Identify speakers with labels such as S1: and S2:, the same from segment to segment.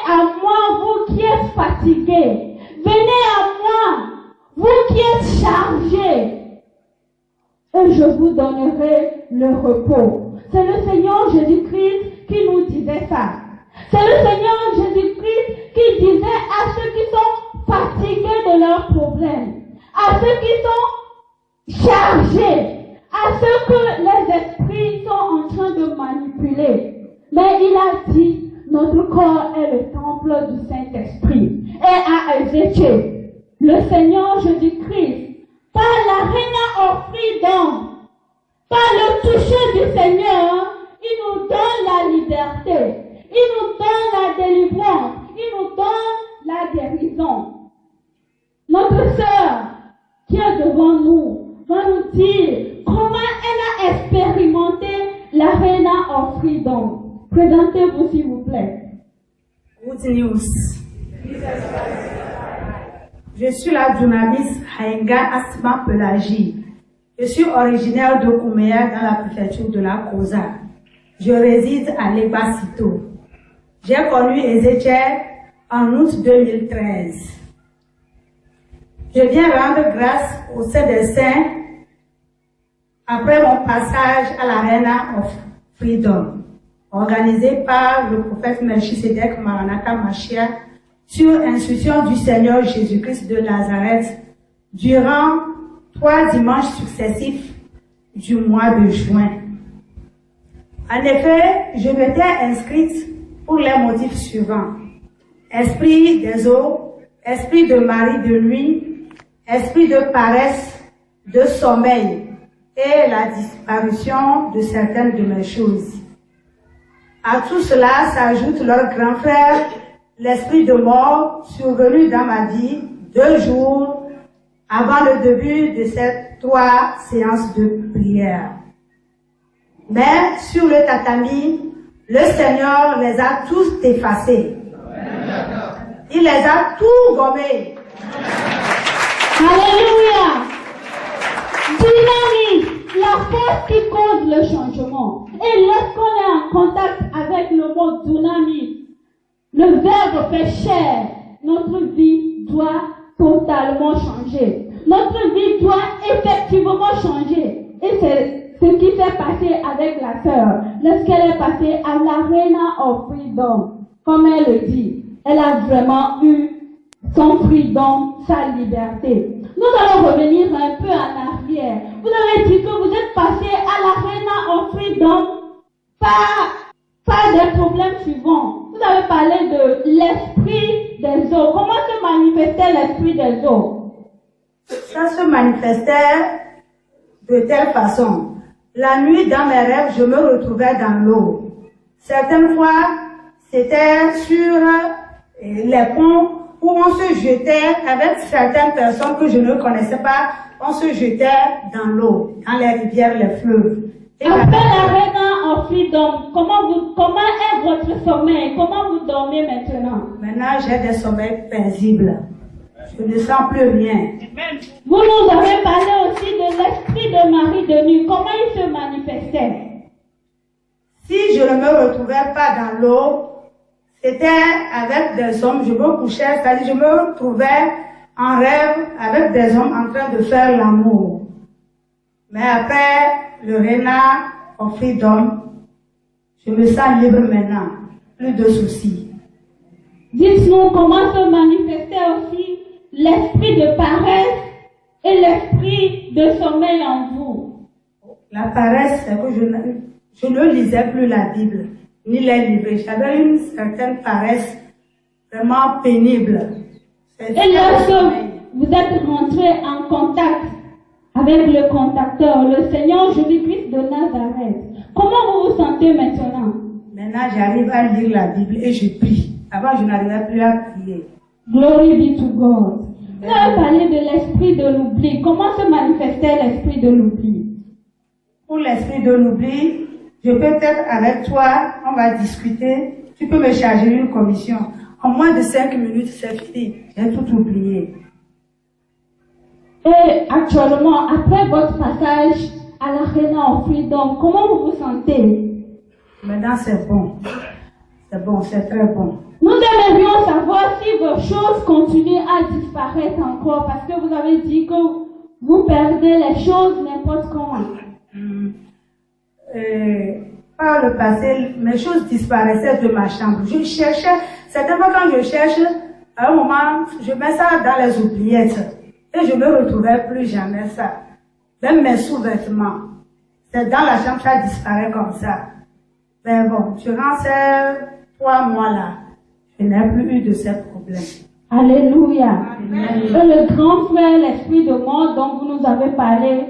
S1: à moi, vous qui êtes fatigués. Venez à moi, vous qui êtes chargés. Et je vous donnerai le repos. C'est le Seigneur Jésus-Christ qui nous disait ça. C'est le Seigneur Jésus-Christ qui disait à ceux qui sont fatigués de leurs problèmes, à ceux qui sont chargés, à ceux que les esprits sont en train de manipuler. Mais il a dit, notre corps est le temple du Saint-Esprit. Et à Ézéchiel, le Seigneur Jésus-Christ, par la Reina of Freedom, par le toucher du Seigneur, il nous donne la liberté, il nous donne la délivrance, il nous donne la guérison. Notre sœur qui est devant nous va nous dire comment elle a expérimenté la Reina of Freedom. Présentez-vous s'il vous plaît.
S2: Good news. Je suis la journaliste Haïnga Asma Pelagie. Je suis originaire de Kouméa dans la préfecture de la Kosa. Je réside à Lebasito. J'ai connu Ézéchiel en août 2013. Je viens rendre grâce au Saint des Saints après mon passage à la Reina of Freedom, organisé par le prophète Melchisedec Maranatha Mashiach sur instruction du Seigneur Jésus-Christ de Nazareth durant 3 dimanches successifs du mois de juin. En effet, je m'étais inscrite pour les motifs suivants: esprit des eaux, esprit de mari de nuit, esprit de paresse, de sommeil et la disparition de certaines de mes choses. À tout cela s'ajoute leur grand frère, l'esprit de mort, survenu dans ma vie 2 jours avant le début de ces 3 séances de prière. Mais sur le tatami, le Seigneur les a tous effacés. Il les a tous gommés.
S1: Alléluia. Dynamique, la force qui cause le changement. Et lorsqu'on est en contact avec le mot dynamique, le verbe fait chair, notre vie doit totalement changer. Notre vie doit effectivement changer. Et c'est ce qui s'est passé avec la sœur lorsqu'elle est passée à la Reina of Freedom. Comme elle le dit, elle a vraiment eu son freedom, sa liberté. Nous allons revenir un peu en arrière. Vous avez dit que vous êtes passé à la Reina of Freedom par des problèmes suivants. Vous avez parlé de l'esprit des eaux. Comment se manifestait l'esprit des eaux?
S2: Ça se manifestait de telle façon. La nuit, dans mes rêves, je me retrouvais dans l'eau. Certaines fois, c'était sur les ponts où on se jetait avec certaines personnes que je ne connaissais pas. On se jetait dans l'eau, dans les rivières, les fleuves. Et
S1: après la Reina of Freedom, comment est votre sommeil? Comment vous dormez maintenant?
S2: Maintenant, j'ai des sommeils paisibles. Je ne sens plus rien.
S1: Vous nous avez parlé aussi de l'esprit de Marie de nuit. Comment il se manifestait?
S2: Si je ne me retrouvais pas dans l'eau, c'était avec des hommes, je me couchais, c'est-à-dire je me retrouvais en rêve avec des hommes en train de faire l'amour. Mais après le Reina of Freedom, je me sens libre maintenant, plus de soucis.
S1: Dites-nous comment se manifestait aussi l'esprit de paresse et l'esprit de sommeil en vous.
S2: La paresse, c'est que je ne lisais plus la Bible, ni les livres. J'avais une certaine paresse vraiment pénible.
S1: Et lorsque vous êtes rentré en contact avec le contacteur, le Seigneur Jésus-Christ de Nazareth, comment vous vous sentez maintenant?
S2: Maintenant, j'arrive à lire la Bible et je prie. Avant, je n'arrivais plus à prier.
S1: Glory be to God. Vous avez parlé de l'esprit de l'oubli. Comment se manifestait l'esprit de l'oubli?
S2: Pour l'esprit de l'oubli, je peux être avec toi, on va discuter. Tu peux me charger une commission. En moins de 5 minutes, c'est fini. J'ai tout oublié.
S1: Et actuellement, après votre passage à la Reina of Freedom, comment vous vous sentez?
S2: Maintenant, c'est bon. C'est bon, c'est très bon.
S1: Nous aimerions savoir si vos choses continuent à disparaître encore parce que vous avez dit que vous perdez les choses n'importe comment.
S2: Par le passé, mes choses disparaissaient de ma chambre. Je cherchais, certaines fois quand je cherche, à un moment, je mets ça dans les oubliettes et je ne retrouvais plus jamais ça. Même mes sous-vêtements, c'est dans la chambre, ça disparaît comme ça. Mais bon, durant ces 3 mois-là, je n'ai plus eu de ces problèmes.
S1: Alléluia. Et le grand frère, l'esprit de mort dont vous nous avez parlé,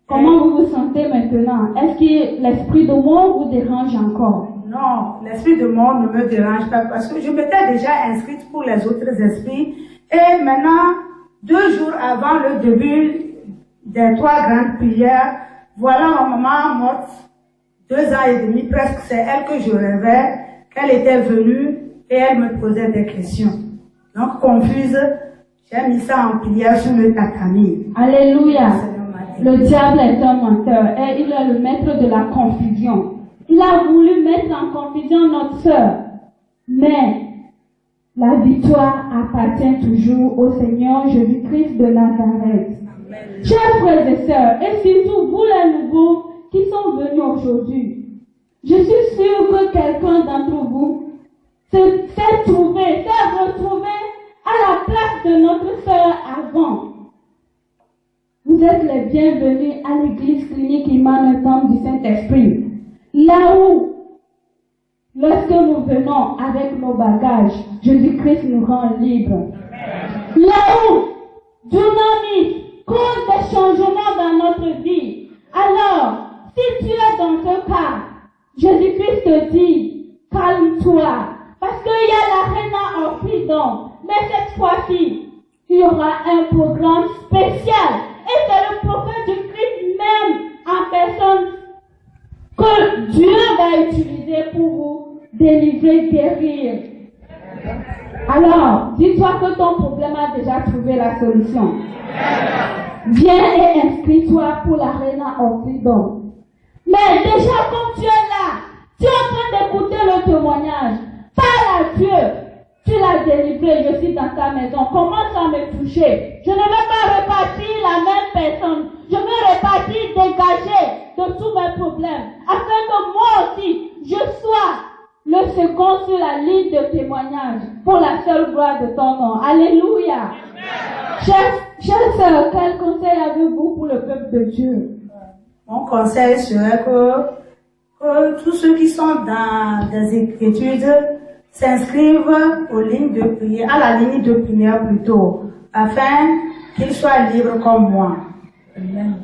S1: comment vous vous sentez maintenant? Est-ce que l'esprit de mort vous dérange encore?
S2: Non, l'esprit de mort ne me dérange pas parce que je m'étais déjà inscrite pour les autres esprits. Et maintenant, 2 jours avant le début des 3 grandes prières, voilà ma maman morte, 2 ans et demi presque, c'est elle que je rêvais, qu'elle était venue et elle me posait des questions. Donc, confuse, j'ai mis ça en prière sur le tatami.
S1: Alléluia. Le diable est un menteur et il est le maître de la confusion. Il a voulu mettre en confusion notre sœur. Mais la victoire appartient toujours au Seigneur Jésus-Christ de Nazareth. Chers frères et sœurs, et surtout vous les nouveaux qui sont venus aujourd'hui, je suis sûre que quelqu'un d'entre vous s'est retrouvé à la place de notre sœur avant. Vous êtes les bienvenus à l'église clinique Emmanuel du Saint-Esprit. Là où, lorsque nous venons avec nos bagages, Jésus-Christ nous rend libres. Là où, Dunamis cause des changements dans notre vie. Alors, si tu es dans ce cas, Jésus-Christ te dit, calme-toi, parce qu'il y a l'arena en freedom. Mais cette fois-ci, il y aura un programme spécial. Et c'est le prophète du Christ même en personne que Dieu va utiliser pour vous délivrer, guérir. Alors, dis-toi que ton problème a déjà trouvé la solution. Viens et inscris-toi pour l'arena of freedom. Mais déjà, comme tu es là, tu es en train d'écouter le témoignage. Parle à Dieu. Tu l'as délivré, je suis dans ta maison. Commence à me toucher. Je ne vais pas repartir la même personne. Je vais repartir dégagé de tous mes problèmes. Afin que moi aussi, je sois le second sur la ligne de témoignage pour la seule gloire de ton nom. Alléluia. Chers sœurs, quel conseil avez-vous pour le peuple de Dieu?
S2: Mon conseil serait que tous ceux qui sont dans des écritures s'inscrivent aux lignes de prière, à la ligne de prière plutôt, afin qu'ils soient libres comme moi. Amen.